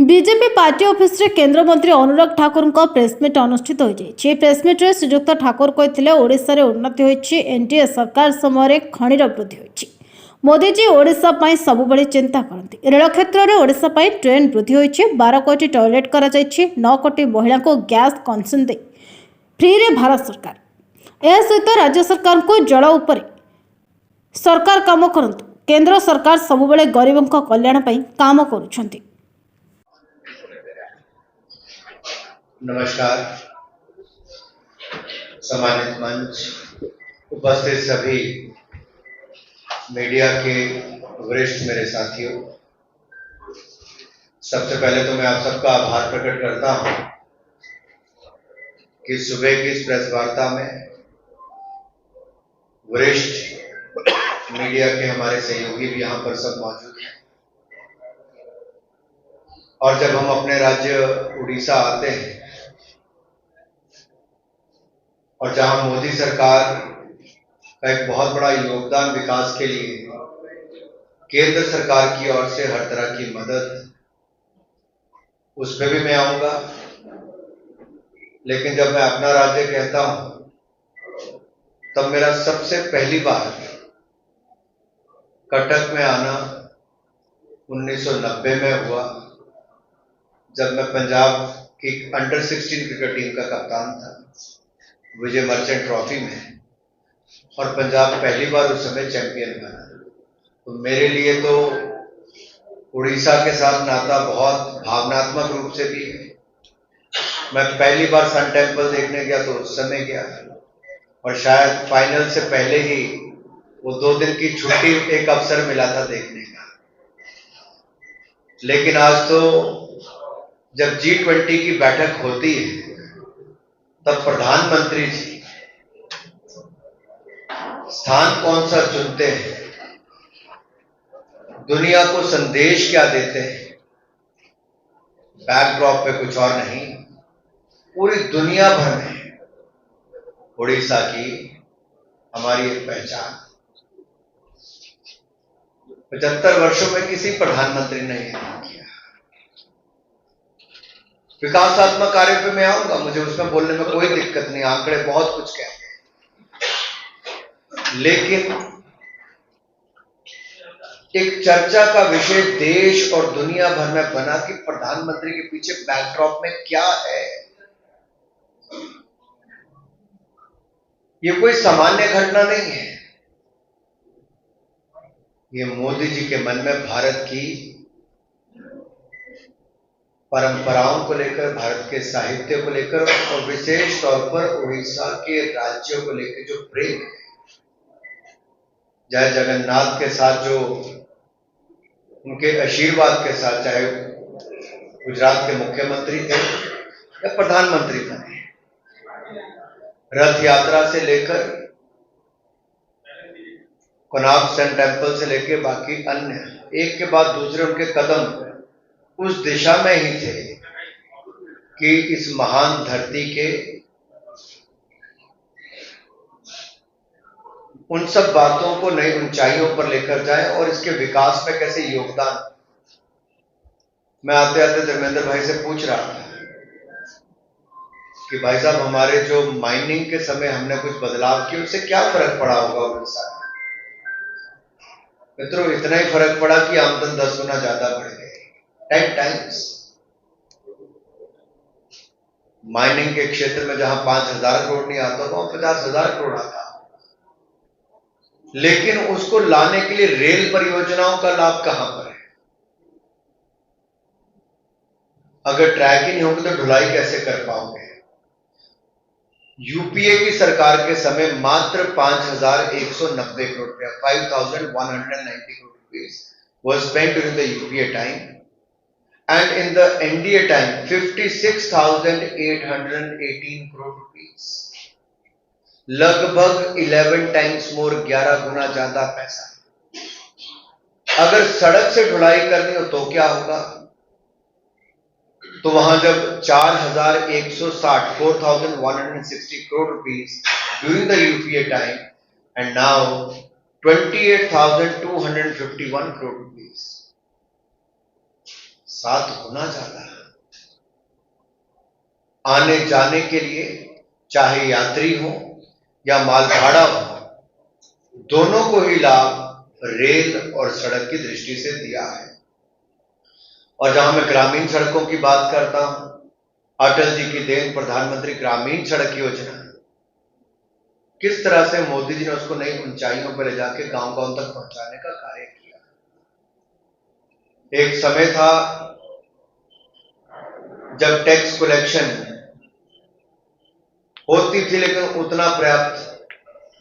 BJP party office रे केंद्र मंत्री अनुराग ठाकुर प्रेसमिट अनुष्ठित हो प्रेसमिट्रे श्रीजुक्त ठाकुर कहते ओडिशा रे उन्नति होइछि। एनडीए सरकार समय खनिर वृद्धि होइछि। मोदीजी ओडिशा पई सबुबले चिंता करती। रेल क्षेत्र में ओडिशा पई ट्रेन वृद्धि होइछि। 12 कोटी टॉयलेट करा जाइछि। 9 कोटी महिला को गैस कनेक्शन दे फ्री रे भारत सरकार। यह सहित राज्य सरकार को जल उपरे सरकार काम करंतु। केंद्र सरकार सबुबले गरीबों कल्याण पई काम करूछंती। नमस्कार। सम्मानित मंच, उपस्थित सभी मीडिया के वरिष्ठ मेरे साथियों, सबसे पहले तो मैं आप सबका आभार प्रकट करता हूं कि सुबह की इस प्रेस वार्ता में वरिष्ठ मीडिया के हमारे सहयोगी भी यहां पर सब मौजूद हैं। और जब हम अपने राज्य उड़ीसा आते हैं और जहां मोदी सरकार का एक बहुत बड़ा योगदान विकास के लिए केंद्र सरकार की ओर से हर तरह की मदद, उस पर भी मैं आऊंगा। लेकिन जब मैं अपना राज्य कहता हूं तब मेरा सबसे पहली बार कटक में आना 1990 में हुआ, जब मैं पंजाब की अंडर 16 क्रिकेट टीम का कप्तान था विजय मर्चेंट ट्रॉफी में, और पंजाब पहली बार उस समय चैंपियन बना। तो मेरे लिए तो उड़ीसा के साथ नाता बहुत भावनात्मक रूप से भी है। मैं पहली बार सन टेम्पल देखने गया तो उस समय गया, और शायद फाइनल से पहले ही वो 2 दिन की छुट्टी एक अवसर मिला था देखने का। लेकिन आज तो जब G20 की बैठक होती है तब प्रधानमंत्री जी स्थान कौन सा चुनते हैं, दुनिया को संदेश क्या देते हैं, बैकड्रॉप पे कुछ और नहीं, पूरी दुनिया भर में उड़ीसा की हमारी एक पहचान। 75 वर्षों में किसी प्रधानमंत्री ने ये नहीं किया। विकासात्मक कार्य पे मैं आऊंगा, मुझे उसमें बोलने में कोई दिक्कत नहीं, आंकड़े बहुत कुछ कहते हैं। लेकिन एक चर्चा का विषय देश और दुनिया भर में बना कि प्रधानमंत्री के पीछे बैकड्रॉप में क्या है। ये कोई सामान्य घटना नहीं है। ये मोदी जी के मन में भारत की परंपराओं को लेकर, भारत के साहित्य को लेकर और विशेष तौर पर उड़ीसा के राज्यों को लेकर जो प्रेम है, जय जगन्नाथ के साथ जो उनके आशीर्वाद के साथ, चाहे गुजरात के मुख्यमंत्री थे या प्रधानमंत्री बने, रथ यात्रा से लेकर कोणार्क सन टेम्पल से लेकर बाकी अन्य एक के बाद दूसरे उनके कदम उस दिशा में ही थे कि इस महान धरती के उन सब बातों को नई ऊंचाइयों पर लेकर जाए और इसके विकास में कैसे योगदान। मैं आते आते धर्मेंद्र भाई से पूछ रहा था कि भाई साहब, हमारे जो माइनिंग के समय हमने कुछ बदलाव किए, उससे क्या फर्क पड़ा होगा उड़ीसा में। मित्रों, इतना ही फर्क पड़ा कि आमदन 10 गुना ज्यादा बढ़ गई, 10 टाइम्स। माइनिंग के क्षेत्र में जहां 5,000 करोड़ नहीं आता था, वहां 50,000 करोड़ आता। लेकिन उसको लाने के लिए रेल परियोजनाओं का लाभ कहां पर है। अगर ट्रैक ही नहीं होगा तो ढुलाई कैसे कर पाओगे। यूपीए की सरकार के समय मात्र 5,190 करोड़ रुपया, 5,190 crore rupees was spent during the UPA time, and in the NDA time 56,818 crore rupees, लगभग 11 टाइम्स मोर, 11 गुना ज्यादा पैसा। अगर सड़क से ढुलाई करनी हो तो क्या होगा, तो वहां जब 4,160 4,160 crore rupees during the UPA time, and now 28,251 crore rupees, 7 गुना ज्यादा है। आने जाने के लिए चाहे यात्री हो या माल भाड़ा हो, दोनों को ही लाभ रेल और सड़क की दृष्टि से दिया है। और जहां मैं ग्रामीण सड़कों की बात करता हूं, अटल जी की देन प्रधानमंत्री ग्रामीण सड़क योजना, किस तरह से मोदी जी ने उसको नई ऊंचाइयों पर ले जाके गांव गांव तक पहुंचाने का कार्य किया। एक समय था जब टैक्स कलेक्शन होती थी लेकिन उतना पर्याप्त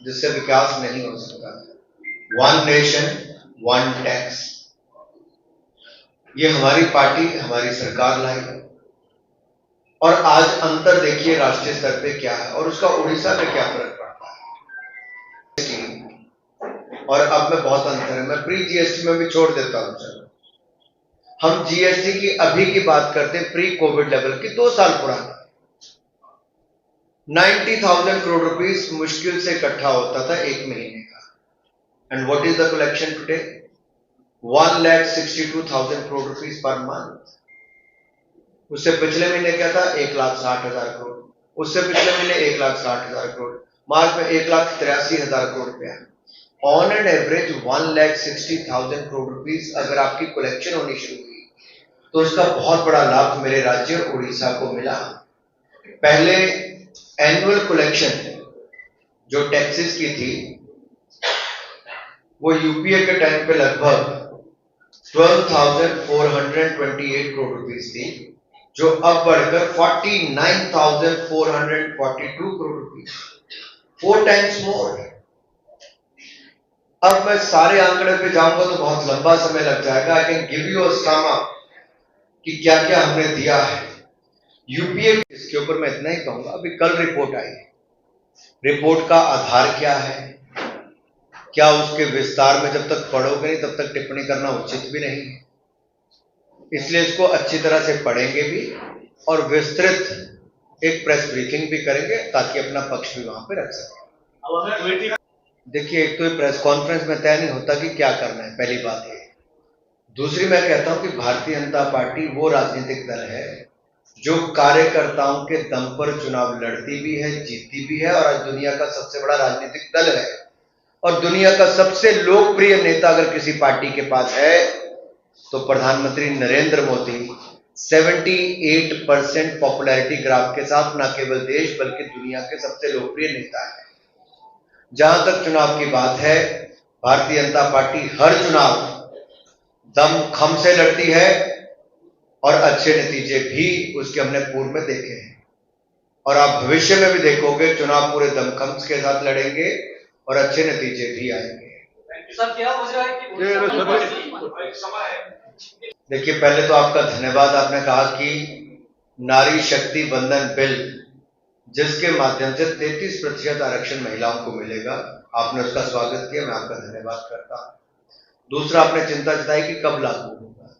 जिससे विकास नहीं हो सकता। वन नेशन वन टैक्स, ये हमारी पार्टी हमारी सरकार लाई और आज अंतर देखिए राष्ट्रीय स्तर पे क्या है और उसका उड़ीसा पे क्या फर्क पड़ता है। और अब में बहुत अंतर है, मैं प्री जीएसटी में भी छोड़ देता हूं। चलो हम जीएसटी की अभी की बात करते हैं, प्री कोविड लेवल की 2 साल पुरानी। 90,000 करोड़ रुपीस मुश्किल से इकट्ठा होता था एक महीने का। And what is the collection today? 1,62,000 crore rupees per month. उससे पिछले महीने क्या था? 1,60,000 करोड़। उससे पिछले महीने 1,60,000 करोड़। मार्च में 1,83,000 करोड़ रुपया। On an average 1,60,000 crore rupees अगर आपकी कलेक्शन होनी शुरू हुई तो उसका बहुत बड़ा लाभ मेरे राज्य उड़ीसा को मिला। पहले एनुअल कलेक्शन जो टैक्सेस की थी वो यूपीए के टाइम पे लगभग 12,428 करोड़ रुपीस थी, जो अब बढ़कर 49,442 करोड़ रुपीस, 4 टाइम्स मोर। अब मैं सारे आंकड़े पे जाऊंगा तो बहुत लंबा समय लग जाएगा। I can give you a sum up कि क्या क्या हमने दिया है यूपीए। इसके ऊपर मैं इतना ही कहूंगा, अभी कल रिपोर्ट आई, रिपोर्ट का आधार क्या है, क्या उसके विस्तार में जब तक पढ़ोगे नहीं तब तक टिप्पणी करना उचित भी नहीं है, इसलिए इसको अच्छी तरह से पढ़ेंगे भी और विस्तृत एक प्रेस ब्रीफिंग भी करेंगे ताकि अपना पक्ष भी वहां पे रख सकें। देखिए, एक तो ये प्रेस कॉन्फ्रेंस में तय नहीं होता कि क्या करना है, पहली बात है। दूसरी, मैं कहता हूं कि भारतीय जनता पार्टी वो राजनीतिक दल है जो कार्यकर्ताओं के दम पर चुनाव लड़ती भी है, जीतती भी है और आज दुनिया का सबसे बड़ा राजनीतिक दल है। और दुनिया का सबसे लोकप्रिय नेता अगर किसी पार्टी के पास है तो प्रधानमंत्री नरेंद्र मोदी 78% पॉपुलैरिटी ग्राफ के साथ न केवल देश बल्कि दुनिया के सबसे लोकप्रिय नेता है। जहां तक चुनाव की बात है, भारतीय जनता पार्टी हर चुनाव दमखम से लड़ती है और अच्छे नतीजे भी उसके हमने पूर्व में देखे हैं और आप भविष्य में भी देखोगे चुनाव पूरे दमखम के साथ लड़ेंगे और अच्छे नतीजे भी आएंगे। सर, क्या वजह है कि देखिए, पहले तो आपका धन्यवाद। आपने कहा कि नारी शक्ति वंदन बिल जिसके माध्यम से 33% आरक्षण महिलाओं को मिलेगा, आपने उसका स्वागत किया, मैं आपका धन्यवाद करता हूं। दूसरा, आपने चिंता जताई कि कब लागू होगा।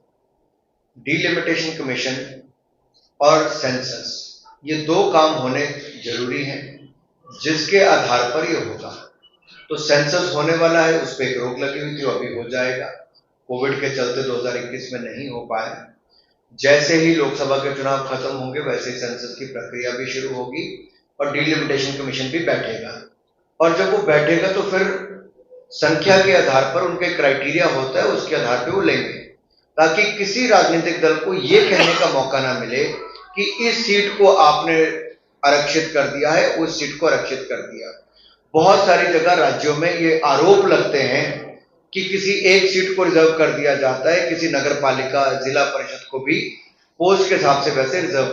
डिलिमिटेशन कमीशन और सेंसस, ये 2 काम होने जरूरी हैं जिसके आधार पर ये होगा। तो सेंसस होने वाला है, उस पर एक रोक लगी हुई थी, अभी हो जाएगा। कोविड के चलते 2021 में नहीं हो पाए। जैसे ही लोकसभा के चुनाव खत्म होंगे वैसे ही सेंसस की प्रक्रिया भी शुरू होगी और डिलिमिटेशन कमीशन भी बैठेगा। और जब वो बैठेगा तो फिर संख्या के आधार पर उनके क्राइटेरिया होता है, उसके आधार पर वो लेंगे, ताकि किसी राजनीतिक दल को ये कहने का मौका ना मिले कि इस सीट को आपने आरक्षित कर दिया है, उस सीट को आरक्षित कर दिया। बहुत सारी जगह राज्यों में ये आरोप लगते हैं कि किसी एक सीट को रिजर्व कर दिया जाता है, किसी नगर पालिका जिला परिषद को भी पोस्ट के हिसाब से वैसे रिजर्व।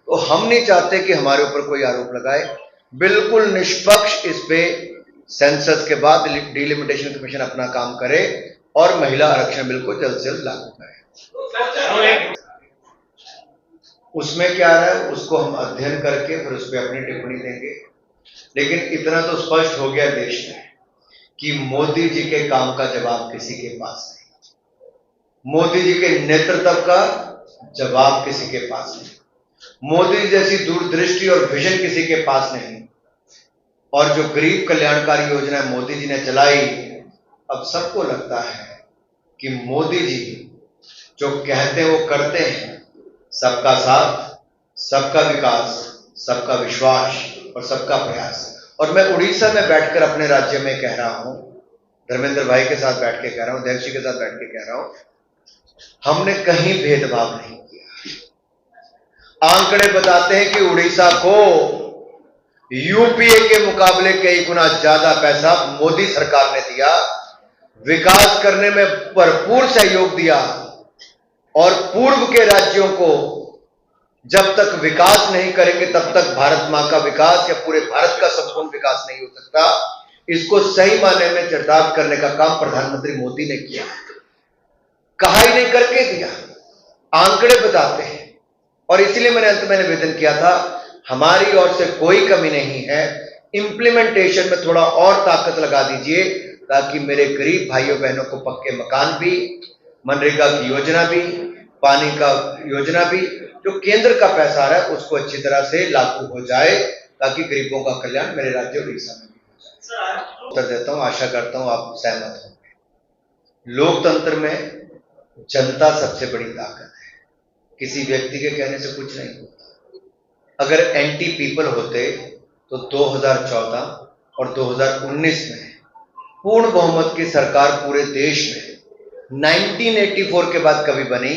तो हम नहीं चाहते कि हमारे ऊपर कोई आरोप लगाए। बिल्कुल निष्पक्ष इस पे सेंसस के बाद डिलिमिटेशन कमीशन अपना काम करे और महिला आरक्षण बिल को जल्द से जल्द लागू करे। उसमें क्या रहा है उसको हम अध्ययन करके फिर उस पर अपनी टिप्पणी देंगे। लेकिन इतना तो स्पष्ट हो गया देश में कि मोदी जी के काम का जवाब किसी के पास नहीं, मोदी जी के नेतृत्व का जवाब किसी के पास नहीं, मोदी जैसी दूरदृष्टि और विजन किसी के पास नहीं। और जो गरीब कल्याणकारी योजना मोदी जी ने चलाई, अब सबको लगता है कि मोदी जी जो कहते हैं वो करते हैं। सबका साथ, सबका विकास, सबका विश्वास और सबका प्रयास। और मैं उड़ीसा में बैठकर अपने राज्य में कह रहा हूं, धर्मेंद्र भाई के साथ बैठ के कह रहा हूं, अध्यक्ष जी के साथ बैठ के कह रहा हूं, हमने कहीं भेदभाव नहीं किया। आंकड़े बताते हैं कि उड़ीसा को यूपीए के मुकाबले कई गुना ज्यादा पैसा मोदी सरकार ने दिया, विकास करने में भरपूर सहयोग दिया। और पूर्व के राज्यों को जब तक विकास नहीं करेंगे तब तक भारत मां का विकास या पूरे भारत का संपूर्ण विकास नहीं हो सकता। इसको सही मायने में चरितार्थ करने का काम प्रधानमंत्री मोदी ने किया, कहा ही नहीं करके दिया। आंकड़े बताते हैं। और इसलिए मैंने अंत में निवेदन किया था, हमारी ओर से कोई कमी नहीं है, इंप्लीमेंटेशन में थोड़ा और ताकत लगा दीजिए ताकि मेरे गरीब भाइयों बहनों को पक्के मकान भी, मनरेगा की योजना भी, पानी का योजना भी, जो केंद्र का पैसा आ रहा है उसको अच्छी तरह से लागू हो जाए ताकि गरीबों का कल्याण मेरे राज्य उड़ीसा में भी हो जाए। उत्तर देता हूं, आशा करता हूं आप सहमत होंगे। लोकतंत्र में जनता सबसे बड़ी ताकत है, किसी व्यक्ति के कहने से कुछ नहीं होता। अगर एंटी पीपल होते तो 2014 और 2019 में पूर्ण बहुमत की सरकार पूरे देश में 1984 के बाद कभी बनी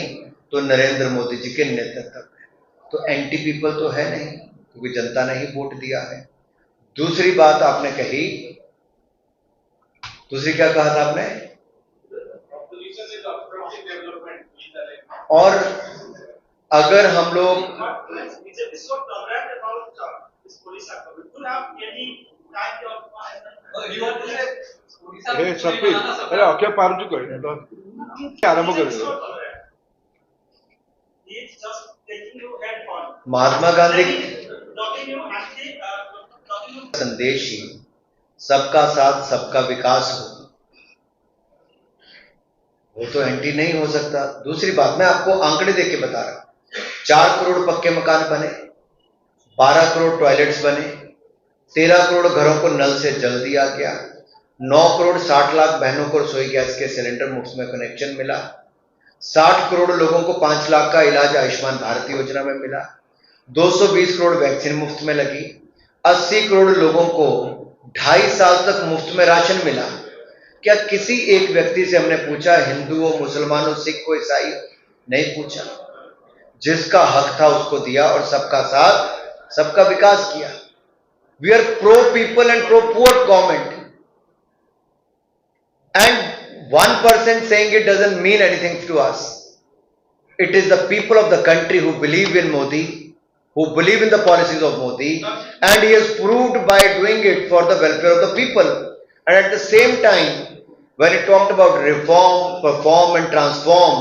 तो नरेंद्र मोदी जी के नेतृत्व में। तो एंटी पीपल तो है नहीं, क्योंकि जनता ने ही वोट दिया है। दूसरी बात आपने कही, दूसरी क्या कहा था आपने? और अगर हम लोग क्या पार आरंभ कर महात्मा गांधी संदेश ही सबका साथ सबका विकास हो, वो तो एंटी नहीं हो सकता। दूसरी बात मैं आपको आंकड़े देके बता रहा हूं, 4 करोड़ पक्के मकान बने, 12 करोड़ टॉयलेट्स बने, 13 करोड़ घरों को नल से जल दिया गया, 9 करोड़ 60 लाख बहनों को रसोई गैस के सिलेंडर मुफ्त में कनेक्शन मिला, 60 करोड़ लोगों को 5 लाख का इलाज आयुष्मान भारत योजना में मिला, 220 करोड़ वैक्सीन मुफ्त में लगी, 80 करोड़ लोगों को 2.5 साल तक मुफ्त में राशन मिला। क्या किसी एक व्यक्ति से हमने पूछा, हिंदुओं, मुसलमानों, सिखों, ईसाई? नहीं पूछा। जिसका हक था उसको दिया और सबका साथ सबका विकास किया। We are pro people and pro poor government, and 1% saying it doesn't mean anything to us. It is the people of the country who believe in Modi, who believe in the policies of Modi, and he has proved by doing it for the welfare of the people. And at the same time, when he talked about reform, perform and transform,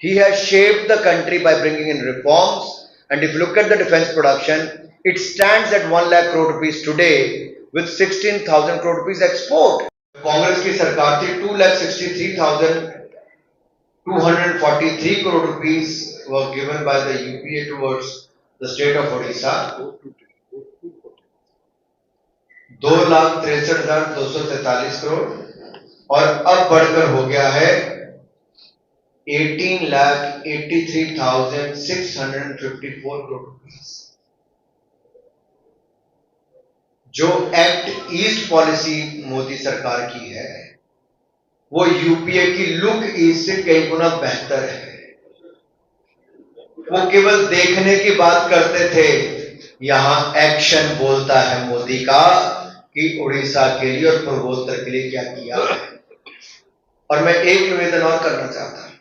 he has shaped the country by bringing in reforms. And if you look at the defense production, it stands at 1 lakh crore rupees today with 16,000 crore rupees export. Congress की सरकार थी, 2,63,243 crore rupees were given by the UPA towards the state of Odisha. 2,63,243 crore, और अब बढ़कर हो गया है 18,83,654 crore rupees. जो एक्ट ईस्ट पॉलिसी मोदी सरकार की है वो यूपीए की लुक ईस्ट से कई गुना बेहतर है। वो केवल देखने की बात करते थे, यहां एक्शन बोलता है मोदी का कि उड़ीसा के लिए और पूर्वोत्तर के लिए क्या किया है। और मैं एक निवेदन और करना चाहता हूं,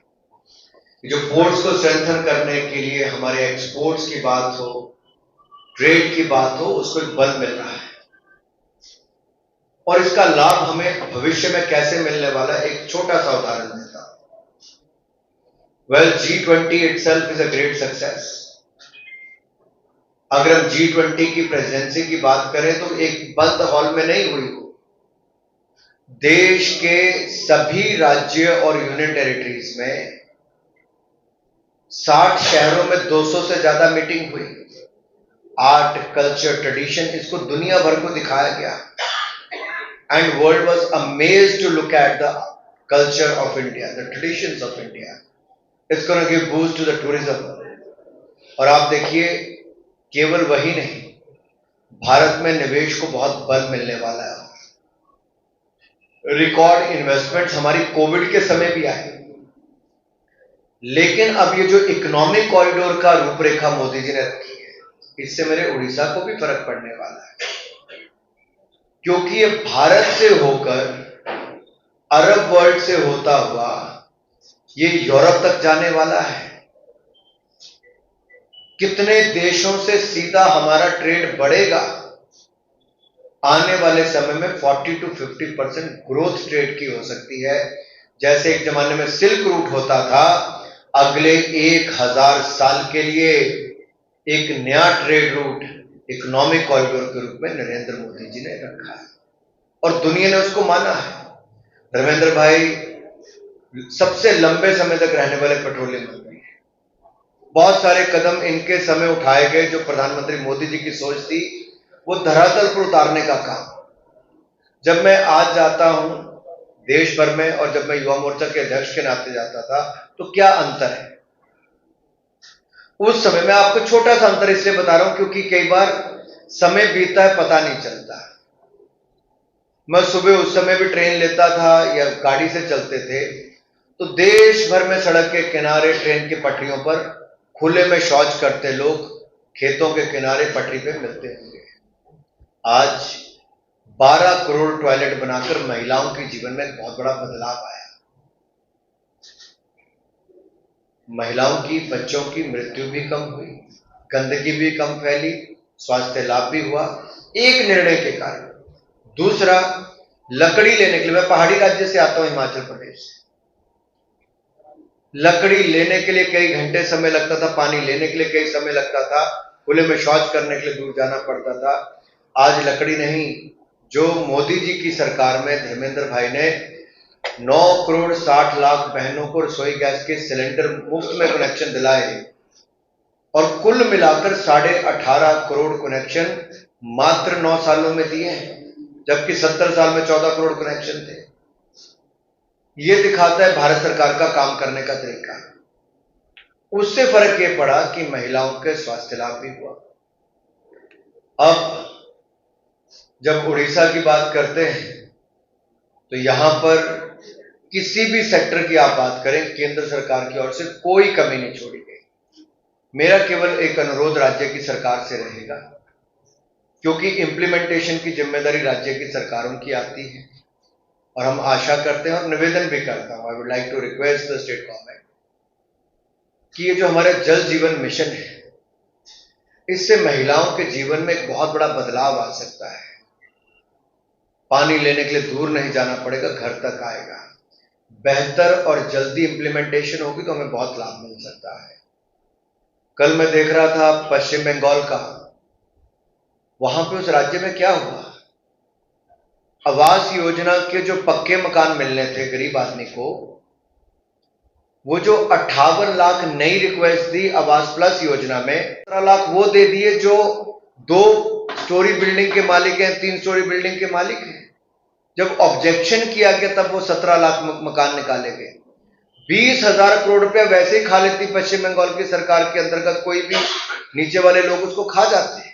जो पोर्ट्स को स्ट्रेंथन करने के लिए हमारे एक्सपोर्ट्स की बात हो, ट्रेड की बात हो, उसको एक बल मिल रहा है और इसका लाभ हमें भविष्य में कैसे मिलने वाला है, एक छोटा सा उदाहरण देता हूं। G20 itself is a great success. अगर हम G20 की प्रेसिडेंसी की बात करें तो एक बंद हॉल में नहीं हुई हो, देश के सभी राज्य और यूनियन टेरिटरीज में 60 शहरों में 200 से ज्यादा मीटिंग हुई। आर्ट, कल्चर, ट्रेडिशन, इसको दुनिया भर को दिखाया गया and world was amazed to look at the culture of India, the traditions of India. It's going to give boost to the tourism. और आप देखिए, केवल वही नहीं, भारत में निवेश को बहुत बल मिलने वाला है। रिकॉर्ड इन्वेस्टमेंट्स हमारी कोविड के समय भी आए, लेकिन अब ये जो इकोनॉमिक कॉरिडोर का रूपरेखा मोदी जी ने रखी है, इससे मेरे उड़ीसा को भी फर्क पड़ने वाला है, क्योंकि ये भारत से होकर अरब वर्ल्ड से होता हुआ ये यूरोप तक जाने वाला है। कितने देशों से सीधा हमारा ट्रेड बढ़ेगा। आने वाले समय में 40 to 50% ग्रोथ ट्रेड की हो सकती है। जैसे एक जमाने में सिल्क रूट होता था, अगले 1000 साल के लिए एक नया ट्रेड रूट इकोनॉमिक कॉरिडोर के रूप में नरेंद्र मोदी जी ने रखा है और दुनिया ने उसको माना है। धर्मेंद्र भाई सबसे लंबे समय तक रहने वाले पेट्रोलियम मंत्री हैं। बहुत सारे कदम इनके समय उठाए गए जो प्रधानमंत्री मोदी जी की सोच थी, वो धरातल पर उतारने का काम। जब मैं आज जाता हूं देश भर में और जब मैं युवा मोर्चा के अध्यक्ष के नाते जाता था, तो क्या अंतर है उस समय। मैं आपको छोटा सा अंतर इसलिए बता रहा हूं क्योंकि कई बार समय बीतता है, पता नहीं चलता। मैं सुबह उस समय भी ट्रेन लेता था या गाड़ी से चलते थे, तो देश भर में सड़क के किनारे ट्रेन की पटरियों पर खुले में शौच करते लोग खेतों के किनारे पटरी पे मिलते होंगे। आज 12 करोड़ टॉयलेट बनाकर महिलाओं के जीवन में बहुत बड़ा बदलाव आया। महिलाओं की, बच्चों की मृत्यु भी कम हुई, गंदगी भी कम फैली, स्वास्थ्य लाभ भी हुआ एक निर्णय के कारण। दूसरा, लकड़ी लेने के लिए, मैं पहाड़ी राज्य से आता हूं, हिमाचल प्रदेश से। लकड़ी लेने के लिए कई घंटे समय लगता था, पानी लेने के लिए कई समय लगता था, खुले में शौच करने के लिए दूर जाना पड़ता था। आज लकड़ी नहीं, जो मोदी जी की सरकार में धर्मेंद्र भाई ने 9 करोड़ 60 लाख बहनों को रसोई गैस के सिलेंडर मुफ्त में कनेक्शन दिलाए और कुल मिलाकर 18.5 करोड़ कनेक्शन मात्र 9 सालों में दिए हैं, जबकि 70 साल में 14 करोड़ कनेक्शन थे। ये दिखाता है भारत सरकार का काम करने का तरीका। उससे फर्क ये पड़ा कि महिलाओं के स्वास्थ्य लाभ भी हुआ। अब जब उड़ीसा की बात करते हैं तो यहां पर किसी भी सेक्टर की आप बात करें, केंद्र सरकार की ओर से कोई कमी नहीं छोड़ी गई। मेरा केवल एक अनुरोध राज्य की सरकार से रहेगा, क्योंकि इंप्लीमेंटेशन की जिम्मेदारी राज्य की सरकारों की आती है और हम आशा करते हैं और निवेदन भी करता हूं, I would like to request the state government कि ये जो हमारा जल जीवन मिशन है, इससे महिलाओं के जीवन में एक बहुत बड़ा बदलाव आ सकता है। पानी लेने के लिए दूर नहीं जाना पड़ेगा, घर तक आएगा। बेहतर और जल्दी इंप्लीमेंटेशन होगी तो हमें बहुत लाभ मिल सकता है। कल मैं देख रहा था पश्चिम बंगाल का, वहां पे उस राज्य में क्या हुआ, आवास योजना के जो पक्के मकान मिलने थे गरीब आदमी को, वो जो 58 लाख नई रिक्वेस्ट दी आवास प्लस योजना में, 17 लाख वो दे दिए जो 2 स्टोरी बिल्डिंग के मालिक हैं, 3 स्टोरी बिल्डिंग के मालिक हैं। जब ऑब्जेक्शन किया गया तब वो 17 लाख मकान निकाले गए। 20,000 करोड़ रुपया वैसे ही खा लेती पश्चिम बंगाल की सरकार के अंतर्गत, कोई भी नीचे वाले लोग उसको खा जाते हैं।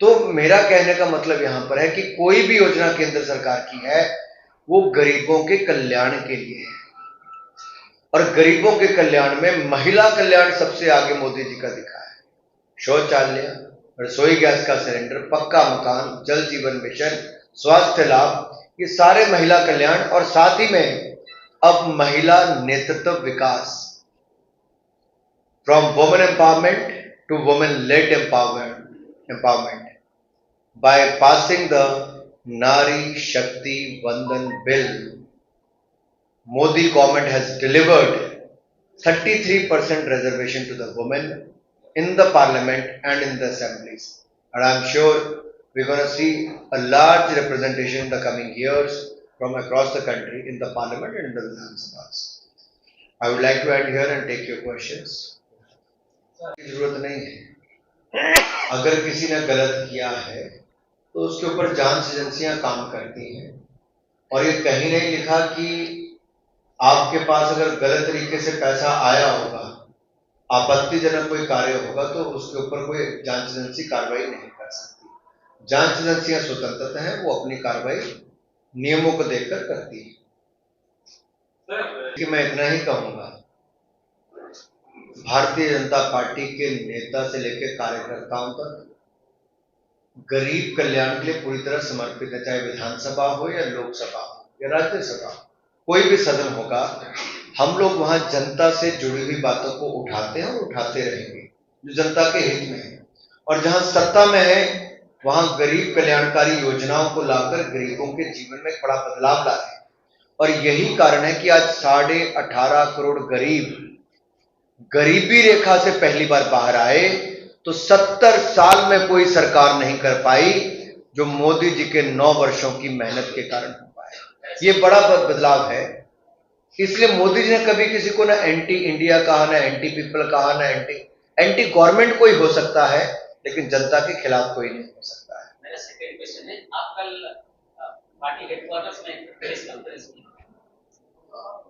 तो मेरा कहने का मतलब यहां पर है कि कोई भी योजना केंद्र सरकार की है वो गरीबों के कल्याण के लिए है, और गरीबों के कल्याण में महिला कल्याण सबसे आगे मोदी जी का दिखा है। शौचालय, रसोई गैस का सिलेंडर, पक्का मकान, जल जीवन मिशन, स्वास्थ्य लाभ, ये सारे महिला कल्याण, और साथ ही में अब महिला नेतृत्व विकास, from women empowerment to women led empowerment by passing the Nari Shakti Vandan bill. Modi government has delivered 33% reservation to the women in the parliament and in the assemblies, and I am sure we're going to see a large representation in the coming years from across the country in the parliament and in the Vidhan Sabhas. I would like to end here and take your questions. जरूरत नहीं है, अगर किसी ने गलत किया है तो उसके ऊपर जांच एजेंसियां काम करती हैं, और ये कहीं नहीं लिखा कि आपके पास अगर गलत तरीके से पैसा आया होगा, आपत्तिजनक कोई कार्य होगा, तो उसके ऊपर कोई जांच एजेंसी कार्रवाई नहीं कर सकती। जांच एजेंसियां स्वतंत्रता है, वो अपनी कार्रवाई नियमों को देखकर करती है। कि मैं इतना ही कहूंगा, भारतीय जनता पार्टी के नेता से लेकर कार्यकर्ताओं तक गरीब कल्याण के लिए पूरी तरह समर्पित है, चाहे विधानसभा हो या लोकसभा हो या राज्यसभा, कोई भी सदन होगा, हम लोग वहां जनता से जुड़ी हुई बातों को उठाते हैं और उठाते रहेंगे जो जनता के हित में है। और जहां सत्ता में है वहां गरीब कल्याणकारी योजनाओं को लाकर गरीबों के जीवन में बड़ा बदलाव लाए। और यही कारण है कि आज 18.5 करोड़ गरीब गरीबी रेखा से पहली बार बाहर आए। तो 70 साल में कोई सरकार नहीं कर पाई जो मोदी जी के 9 वर्षों की मेहनत के कारण हो पाया। ये बड़ा बदलाव है। इसलिए मोदी जी ने कभी किसी को ना एंटी इंडिया कहा, ना एंटी पीपल कहा, ना एंटी गवर्नमेंट कोई हो सकता है, लेकिन जनता के खिलाफ कोई नहीं हो सकता है। मेरा सेकंड क्वेश्चन है, आप कल पार्टी हेडक्वार्टर्स में प्रेस कॉन्फ्रेंस की,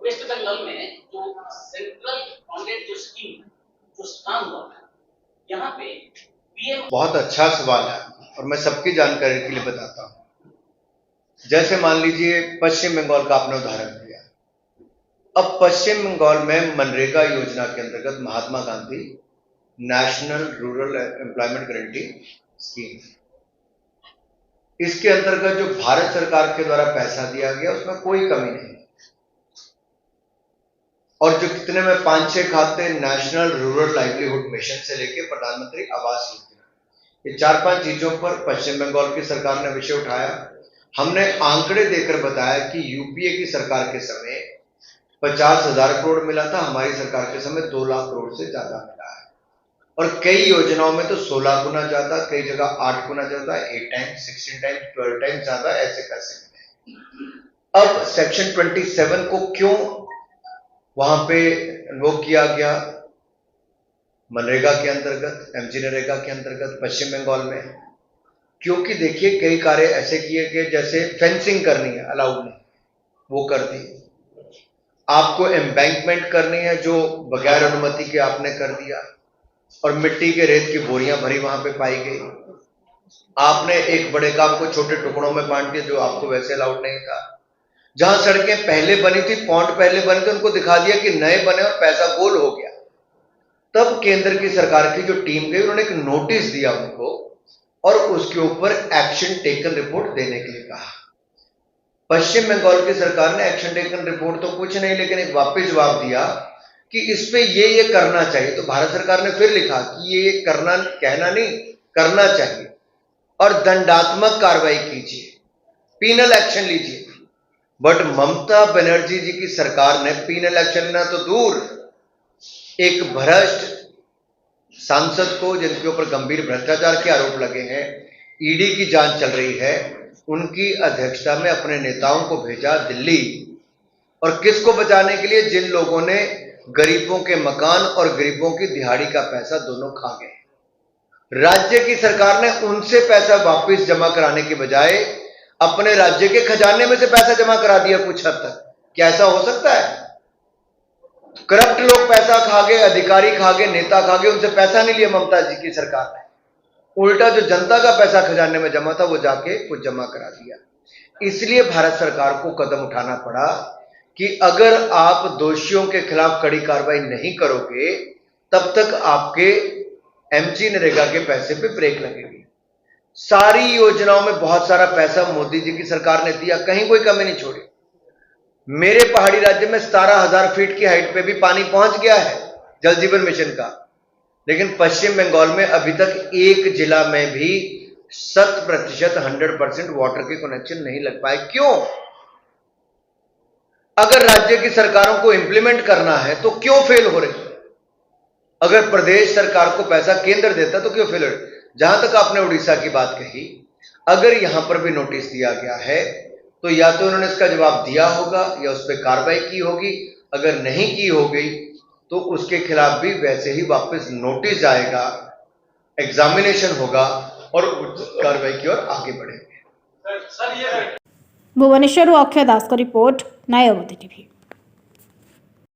वेस्ट बंगाल में जो सेंट्रल फंडेड जो स्कीम जो काम हुआ है, यहाँ पे पीएम बहुत अच्छा सवाल है और मैं सबकी जानकारी के लिए बताता हूं। जैसे मान लीजिए पश्चिम बंगाल का आपने उदाहरण दिया। अब पश्चिम बंगाल में मनरेगा योजना के अंतर्गत Mahatma Gandhi national rural employment guarantee scheme, इसके अंतर्गत जो भारत सरकार के द्वारा पैसा दिया गया उसमें कोई कमी नहीं। और जो कितने में 5-6 खाते नेशनल रूरल लाइवलीहुड मिशन से लेके प्रधानमंत्री आवास योजना, ये 4-5 चीजों पर पश्चिम बंगाल की सरकार ने विषय उठाया। हमने आंकड़े देकर बताया कि यूपीए की सरकार के समय 50,000 करोड़ मिला था, हमारी सरकार के समय 2 लाख करोड़ से ज्यादा मिला है। और कई योजनाओं में तो 16 गुना ज्यादा, कई जगह 8 गुना ज्यादा, 8 टाइम्स, 16 टाइम्स, 12 टाइम्स ज्यादा ऐसे पैसे मिले। अब सेक्शन 27 को क्यों वहां पे वो किया गया मनरेगा के अंतर्गत, एमजी नरेगा के अंतर्गत पश्चिम बंगाल में? क्योंकि देखिए कई कार्य ऐसे किए गए, जैसे फेंसिंग करनी है अलाउड नहीं, वो कर दी। आपको एम्बैंकमेंट करनी है जो बगैर अनुमति के आपने कर दिया, और मिट्टी के रेत की बोरियां भरी वहां पे पाई गई। आपने एक बड़े काम को छोटे टुकड़ों में बांट दिया जो आपको वैसे अलाउड नहीं था। जहां सड़कें पहले बनी थी, पॉन्ड पहले बने थे, उनको दिखा दिया कि नए बने और पैसा गोल हो गया। तब केंद्र की सरकार की जो टीम गई, उन्होंने एक नोटिस दिया उनको और उसके ऊपर एक्शन टेकन रिपोर्ट देने के लिए कहा। पश्चिम बंगाल की सरकार ने एक्शन टेकन रिपोर्ट तो कुछ नहीं, लेकिन एक वापस जवाब दिया कि इस पे ये करना चाहिए। तो भारत सरकार ने फिर लिखा कि ये करना, कहना नहीं, करना चाहिए और दंडात्मक कार्रवाई कीजिए, पीनल एक्शन लीजिए। बट ममता बनर्जी जी की सरकार ने पीनल एक्शन लेना तो दूर, एक भ्रष्ट सांसद को, जिनके ऊपर गंभीर भ्रष्टाचार के आरोप लगे हैं, ईडी की जांच चल रही है, उनकी अध्यक्षता में अपने नेताओं को भेजा दिल्ली। और किसको बचाने के लिए? जिन लोगों ने गरीबों के मकान और गरीबों की दिहाड़ी का पैसा दोनों खा गए। राज्य की सरकार ने उनसे पैसा वापस जमा कराने के बजाय अपने राज्य के खजाने में से पैसा जमा करा दिया कुछ हद तक। क्या ऐसा हो सकता है? करप्ट लोग पैसा खा गए, अधिकारी खा गए, नेता खा गए, उनसे पैसा नहीं लिया ममता जी की सरकार ने। उल्टा जो जनता का पैसा खजाने में जमा था वो जाके कुछ जमा करा दिया। इसलिए भारत सरकार को कदम उठाना पड़ा कि अगर आप दोषियों के खिलाफ कड़ी कार्रवाई नहीं करोगे तब तक आपके एमजी नरेगा के पैसे पे ब्रेक लगेगी। सारी योजनाओं में बहुत सारा पैसा मोदी जी की सरकार ने दिया, कहीं कोई कमी नहीं छोड़ी। मेरे पहाड़ी राज्य में 17,000 फीट की हाइट पे भी पानी पहुंच गया है जल जीवन मिशन का, लेकिन पश्चिम बंगाल में अभी तक एक जिला में भी 100% वाटर के कनेक्शन नहीं लग पाए। क्यों? अगर राज्य की सरकारों को इंप्लीमेंट करना है तो क्यों फेल हो रही? अगर प्रदेश सरकार को पैसा केंद्र देता तो क्यों फेल हो रही? जहां तक आपने उड़ीसा की बात कही, अगर यहां पर भी नोटिस दिया गया है तो या तो उन्होंने इसका जवाब दिया होगा या उस पर कार्रवाई की होगी। अगर नहीं की होगी तो उसके खिलाफ भी वैसे ही वापस नोटिस आएगा, एग्जामिनेशन होगा और कार्रवाई की ओर आगे बढ़ेंगे। भुवनेश्वर अक्षय दास का रिपोर्ट, नई अवधि टीवी।